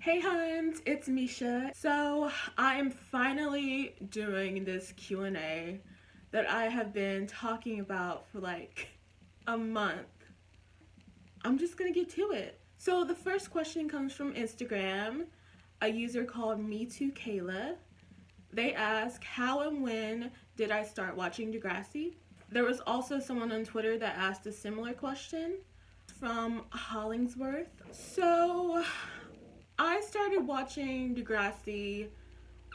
Hey Huns, it's Misha. So I am finally doing this Q&A that I have been talking about for like a month. I'm just gonna get to it. So the first question comes from Instagram, a user called Me2Kayla. They ask, how and when did I start watching Degrassi? There was also someone on Twitter that asked a similar question from Hollingsworth. So I started watching Degrassi,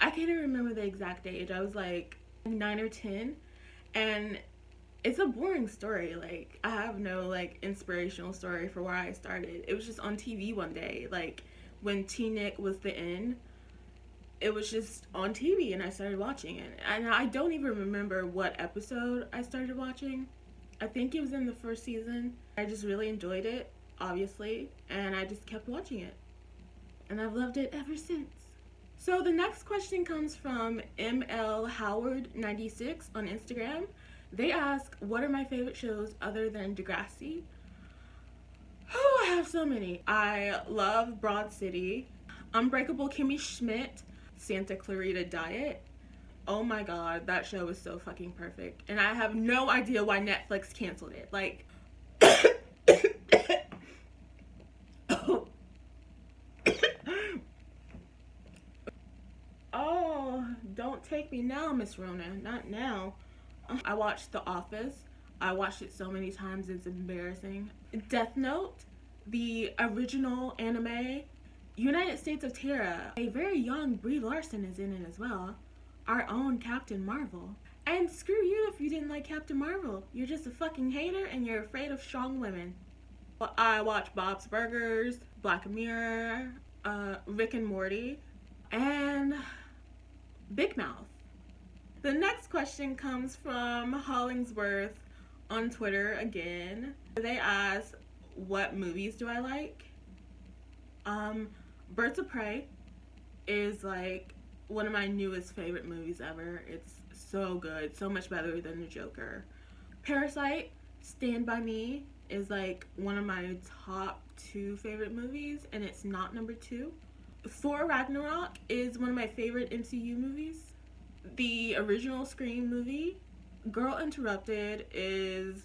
I can't even remember the exact age. I was like 9 or 10, and it's a boring story. Like, I have no like inspirational story for where I started. It was just on TV one day, like when T-Nick was the end. It was just on TV and I started watching it. And I don't even remember what episode I started watching. I think it was in the first season. I just really enjoyed it, obviously, and I just kept watching it. And I've loved it ever since. So the next question comes from MLHoward96 on Instagram. They ask, what are my favorite shows other than Degrassi? Oh, I have so many. I love Broad City, Unbreakable Kimmy Schmidt, Santa Clarita Diet. Oh my god, that show is so fucking perfect. And I have no idea why Netflix canceled it. Like, oh, don't take me now, Miss Rona. Not now. I watched The Office. I watched it so many times, it's embarrassing. Death Note, the original anime. United States of Terra. A very young Brie Larson is in it as well. Our own Captain Marvel. And screw you if you didn't like Captain Marvel. You're just a fucking hater and you're afraid of strong women. I watch Bob's Burgers, Black Mirror, Rick and Morty, and Big Mouth. The next question comes from Hollingsworth on Twitter again. They ask, what movies do I like? Birds of Prey is like one of my newest favorite movies ever. It's so good, so much better than The Joker. Parasite, Stand By Me is like one of my top 2 favorite movies, and it's not number 2. Thor Ragnarok is one of my favorite MCU movies. The original Scream movie, Girl Interrupted, is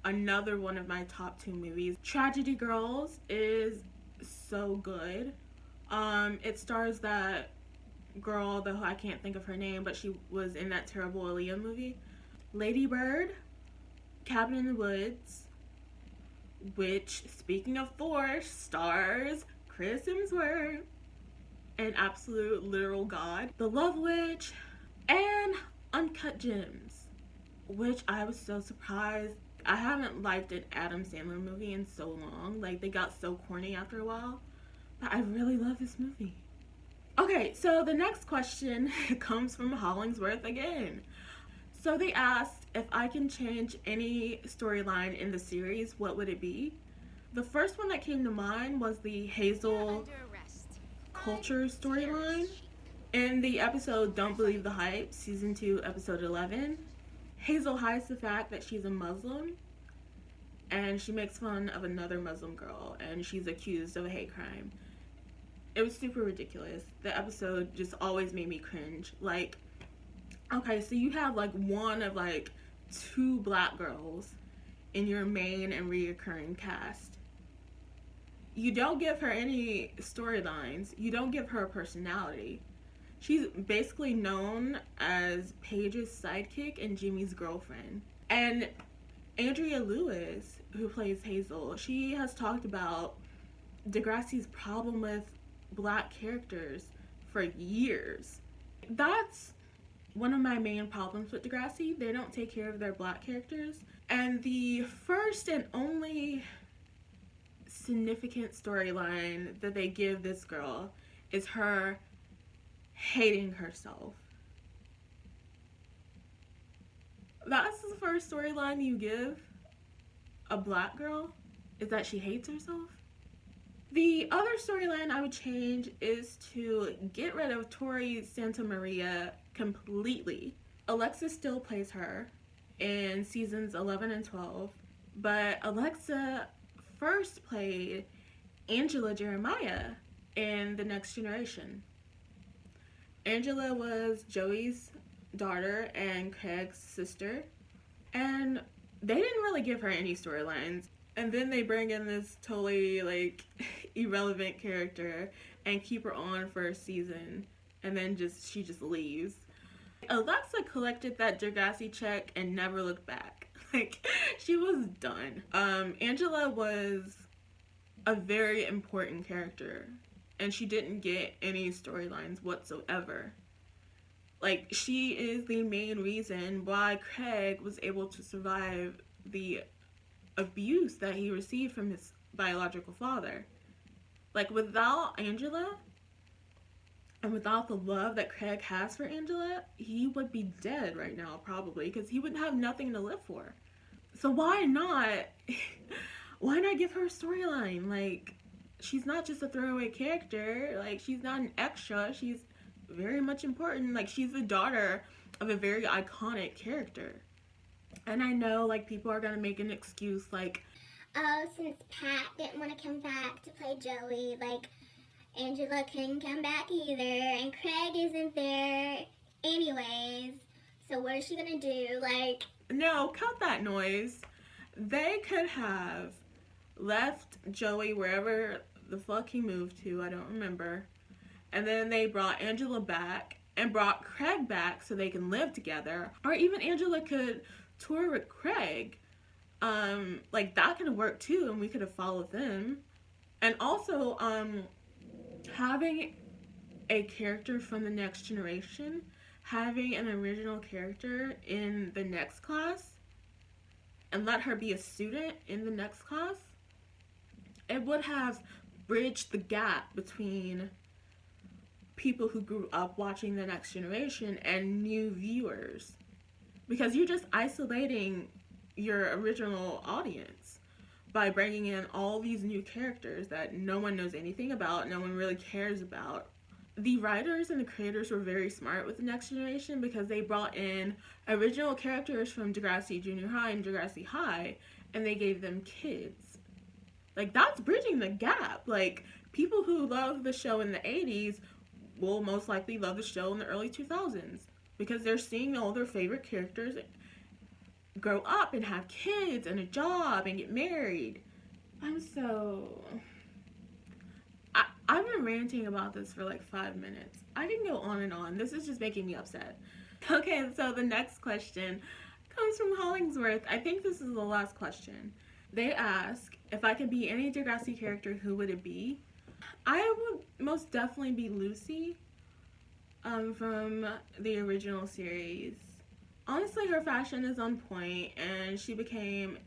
another one of my top 2 movies. Tragedy Girls is so good. It stars that girl, though I can't think of her name, but she was in that terrible Aaliyah movie. Lady Bird, Cabin in the Woods, which, speaking of Thor, stars Chris Hemsworth, an absolute literal god. The Love Witch, and Uncut Gems, which I was so surprised. I haven't liked an Adam Sandler movie in so long. Like, they got so corny after a while. But I really love this movie. Okay, so the next question comes from Hollingsworth again. So they asked, if I can change any storyline in the series, what would it be? The first one that came to mind was the Hazel culture storyline. In the episode Don't Believe the Hype, season 2, episode 11, Hazel hides the fact that she's a Muslim, and she makes fun of another Muslim girl, and she's accused of a hate crime. It was super ridiculous. The episode just always made me cringe. Like, okay, so you have like one of like 2 black girls in your main and reoccurring cast. You don't give her any storylines. You don't give her a personality. She's basically known as Paige's sidekick and Jimmy's girlfriend. And Andrea Lewis, who plays Hazel, she has talked about Degrassi's problem with black characters for years. That's one of my main problems with Degrassi. They don't take care of their black characters. And the first and only significant storyline that they give this girl is her hating herself. That's the first storyline you give a black girl, is that she hates herself. The other storyline I would change is to get rid of Tori Santa Maria completely. Alexa still plays her in seasons 11 and 12, but Alexa first played Angela Jeremiah in The Next Generation. Angela was Joey's daughter and Craig's sister, and they didn't really give her any storylines. And then they bring in this totally like irrelevant character and keep her on for a season, and then she just leaves. Alexa collected that Degrassi check and never looked back. Like, she was done. Angela was a very important character, and she didn't get any storylines whatsoever. Like, she is the main reason why Craig was able to survive the abuse that he received from his biological father. Like, without Angela, and without the love that Craig has for Angela, he would be dead right now, probably, because he would have nothing to live for. So why not? Why not give her a storyline? Like, she's not just a throwaway character. Like, she's not an extra. She's very much important. Like, she's the daughter of a very iconic character. And I know, like, people are gonna make an excuse, like, oh, since Pat didn't want to come back to play Joey, like, Angela couldn't come back either, and Craig isn't there anyways, so what is she gonna do? Like, no, cut that noise. They could have left Joey wherever the fuck he moved to, I don't remember, and then they brought Angela back and brought Craig back so they can live together. Or even Angela could tour with Craig. Like, that could have worked too, and we could have followed them. And also, having a character from the Next Generation, having an original character in the next class, and let her be a student in the next class, it would have bridged the gap between people who grew up watching the Next Generation and new viewers. Because you're just isolating your original audience by bringing in all these new characters that no one knows anything about, no one really cares about. The writers and the creators were very smart with the Next Generation because they brought in original characters from Degrassi Junior High and Degrassi High, and they gave them kids. Like, that's bridging the gap. Like, people who love the show in the 80s will most likely love the show in the early 2000s because they're seeing all their favorite characters grow up and have kids and a job and get married. I've been ranting about this for like 5 minutes. I can go on and on. This is just making me upset. Okay, so the next question comes from Hollingsworth. I think this is the last question. They ask, if I could be any Degrassi character, who would it be? I would most definitely be Lucy from the original series. Honestly, her fashion is on point, and she became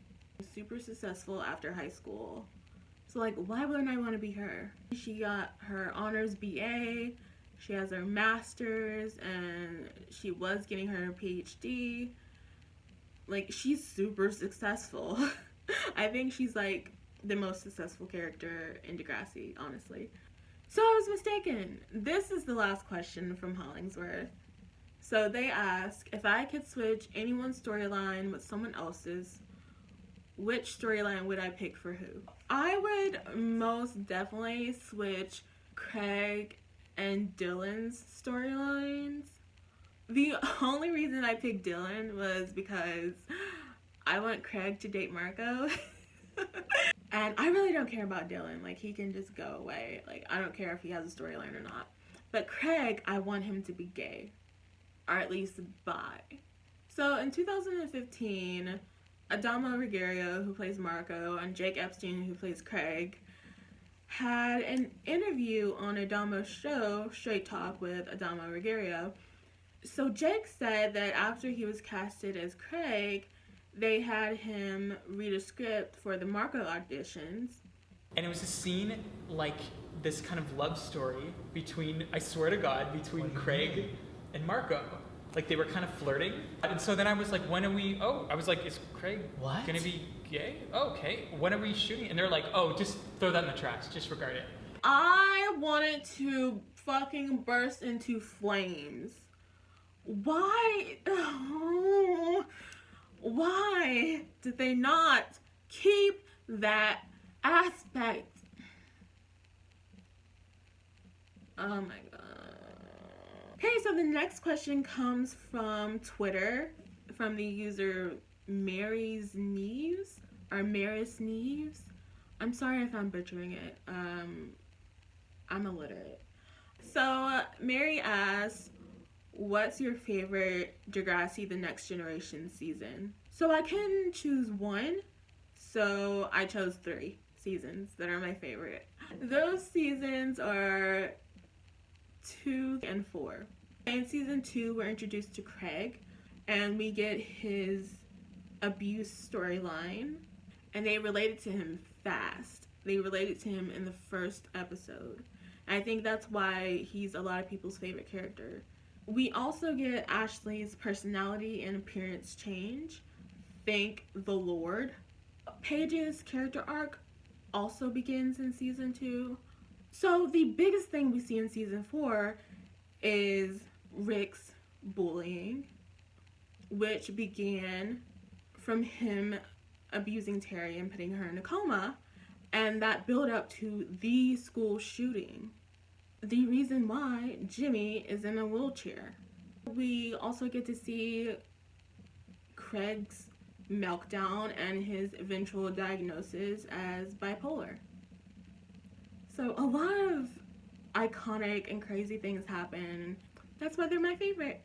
super successful after high school. So, like, why wouldn't I want to be her? She got her honors BA, she has her master's, and she was getting her PhD. Like, she's super successful. I think she's, like, the most successful character in Degrassi, honestly. So I was mistaken. This is the last question from Hollingsworth. So they ask, if I could switch anyone's storyline with someone else's, which storyline would I pick for who? I would most definitely switch Craig and Dylan's storylines. The only reason I picked Dylan was because I want Craig to date Marco. And I really don't care about Dylan. Like, he can just go away. Like, I don't care if he has a storyline or not. But Craig, I want him to be gay. Or at least bi. So in 2015, Adama Ruggiero, who plays Marco, and Jake Epstein, who plays Craig, had an interview on Adama's show, Straight Talk with Adama Ruggiero. So Jake said that after he was casted as Craig, they had him read a script for the Marco auditions. And it was a scene like this kind of love story between, I swear to God, between Craig and Marco. Like, they were kind of flirting. And so then I was like, I was like, is Craig gonna be gay? Oh, okay, when are we shooting? And they're like, oh, just throw that in the trash, disregard it. I wanted to fucking burst into flames. Why? Oh, why did they not keep that aspect? Oh my god. Okay, so the next question comes from Twitter, from the user Mary's Neves, or Maris Neves. I'm sorry if I'm butchering it. I'm illiterate. So Mary asks, what's your favorite Degrassi The Next Generation season? So I can choose one, so I chose 3 seasons that are my favorite. Those seasons are 2 and 4. In season 2, we're introduced to Craig, and we get his abuse storyline, and they related to him fast. They related to him in the first episode. And I think that's why he's a lot of people's favorite character. We also get Ashley's personality and appearance change. Thank the Lord. Paige's character arc also begins in season 2. So the biggest thing we see in season 4 is Rick's bullying, which began from him abusing Terry and putting her in a coma, and that built up to the school shooting. The reason why Jimmy is in a wheelchair. We also get to see Craig's meltdown and his eventual diagnosis as bipolar. So a lot of iconic and crazy things happen. That's why they're my favorite.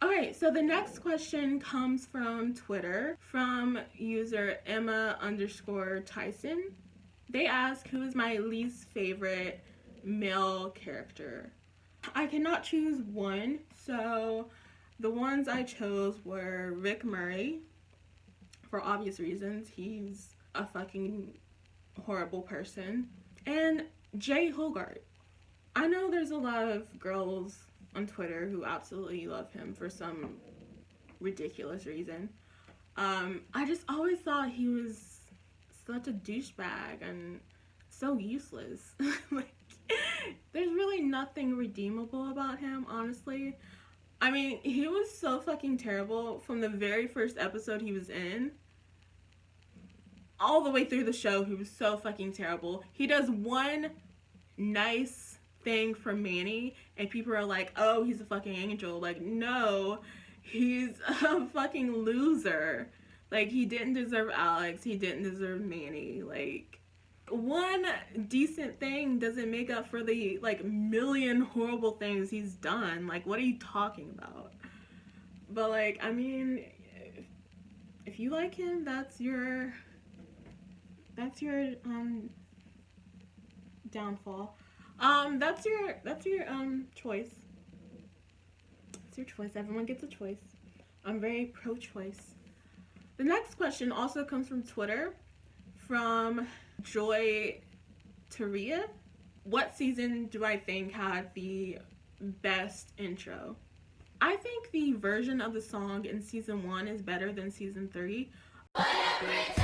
Alright, so the next question comes from Twitter, from user Emma_Tyson. They ask, who is my least favorite male character? I cannot choose one, so the ones I chose were Rick Murray, for obvious reasons. He's a fucking horrible person. And Jay Hogarth. I know there's a lot of girls on Twitter who absolutely love him for some ridiculous reason. I just always thought he was such a douchebag and so useless. Like, there's really nothing redeemable about him, honestly. I mean, he was so fucking terrible from the very first episode he was in. All the way through the show, he was so fucking terrible. He does one nice thing for Manny, and people are like, oh, he's a fucking angel. Like, no, he's a fucking loser. Like, he didn't deserve Alex. He didn't deserve Manny. Like, one decent thing doesn't make up for the, like, million horrible things he's done. Like, what are you talking about? But, like, I mean, if you like him, that's your downfall. That's your choice. It's your choice. Everyone gets a choice. I'm very pro-choice. The next question also comes from Twitter, from Joy Taria. What season do I think had the best intro? I think the version of the song in season 1 is better than season 3. Whatever it takes.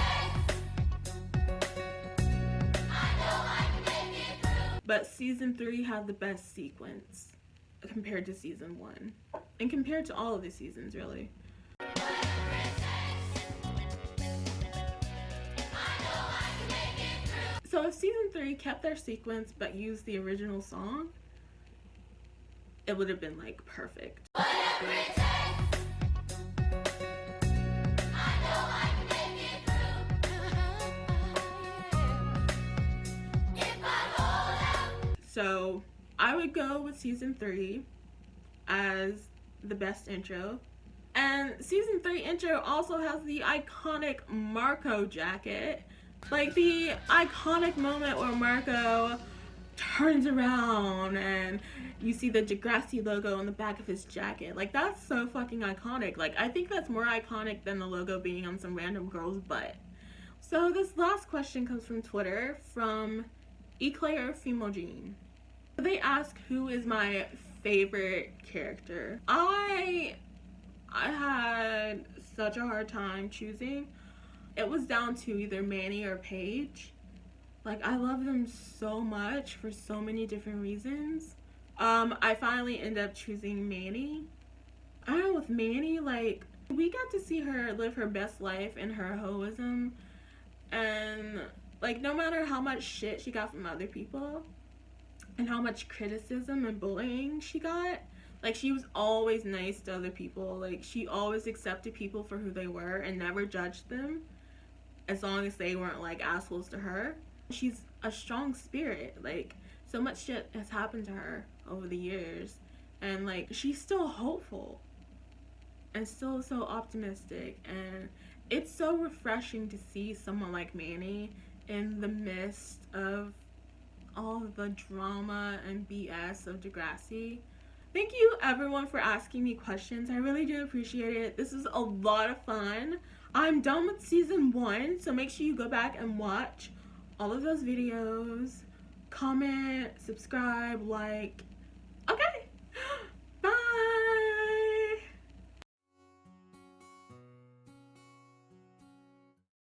But season 3 had the best sequence compared to season 1. And compared to all of the seasons, really. So if season 3 kept their sequence but used the original song, it would have been, like, perfect. So I would go with season 3 as the best intro. And season 3 intro also has the iconic Marco jacket. Like, the iconic moment where Marco turns around and you see the Degrassi logo on the back of his jacket. Like, that's so fucking iconic. Like, I think that's more iconic than the logo being on some random girl's butt. So this last question comes from Twitter, from Eclair Femogene. They ask, who is my favorite character? I had such a hard time choosing. It was down to either Manny or Paige. Like, I love them so much for so many different reasons. I finally ended up choosing Manny. I don't know, with Manny, like, we got to see her live her best life in her hoism. And, like, no matter how much shit she got from other people, and how much criticism and bullying she got. Like, she was always nice to other people. Like, she always accepted people for who they were and never judged them as long as they weren't, like, assholes to her. She's a strong spirit. Like, so much shit has happened to her over the years. And, like, she's still hopeful and still so optimistic. And it's so refreshing to see someone like Manny in the midst of all the drama and BS of Degrassi. Thank you everyone for asking me questions. I really do appreciate it. This was a lot of fun. I'm done with season 1, so make sure you go back and watch all of those videos. Comment, subscribe, like,